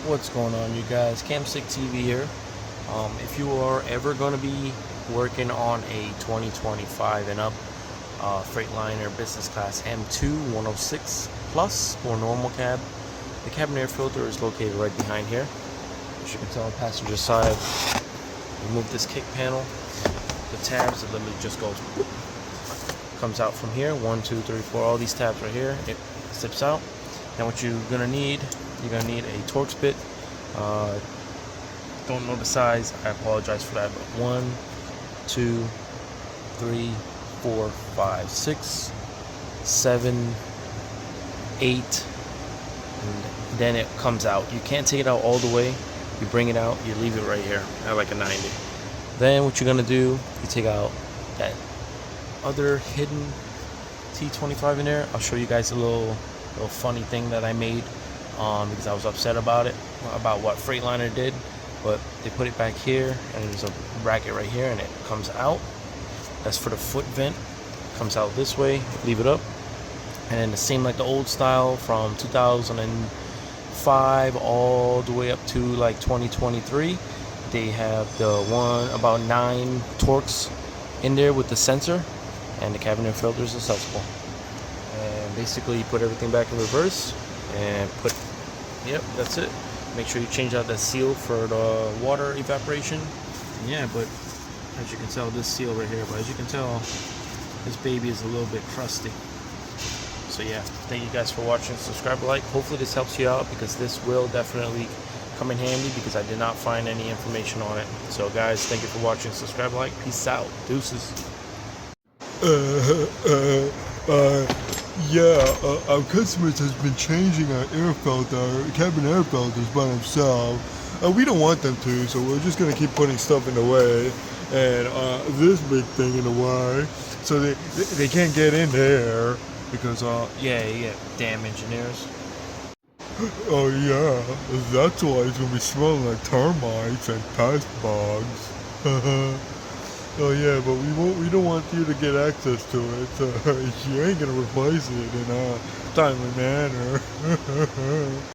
What's going on, you guys? Camstick TV here. If you are ever going to be working on a 2025 and up Freightliner business class M2 106 plus or normal cab, the cabin air filter is located right behind here. As you can tell on the passenger side, remove this kick panel, the tabs, it literally just goes, comes out from here. 1, 2, 3, 4, all these tabs right here, it zips out. Now what you're gonna need a Torx bit. Don't know the size, I apologize for that, but 1, 2, 3, 4, 5, 6, 7, 8, and then it comes out. You can't take it out all the way. You bring it out, you leave it right here at like a 90. Then what you're gonna do, you take out that other hidden T25 in there. I'll show you guys a little funny thing that I made because I was upset about what Freightliner did, but they put it back here and there's a bracket right here and it comes out. That's for the foot vent. Comes out this way, leave it up, and then the same like the old style from 2005 all the way up to like 2023. They have the one about 9 Torx in there with the sensor, and the cabin air filter is accessible. And basically you put everything back in reverse and put, yep, that's it. Make sure you change out that seal for the water evaporation. Yeah, but as you can tell, this seal right here, but as you can tell, this baby is a little bit crusty. So yeah, thank you guys for watching. Subscribe, like. Hopefully this helps you out, because this will definitely come in handy, because I did not find any information on it. So guys, thank you for watching. Subscribe, like. Peace out. Deuces. Our customers has been changing our cabin air filters by themselves. We don't want them to, so we're just gonna keep putting stuff in the way, and this big thing in the way, so they can't get in there because yeah, damn engineers. Oh yeah, that's why it's gonna be smelling like termites and pest bugs. Oh yeah, but we don't want you to get access to it, so you ain't gonna replace it in a timely manner.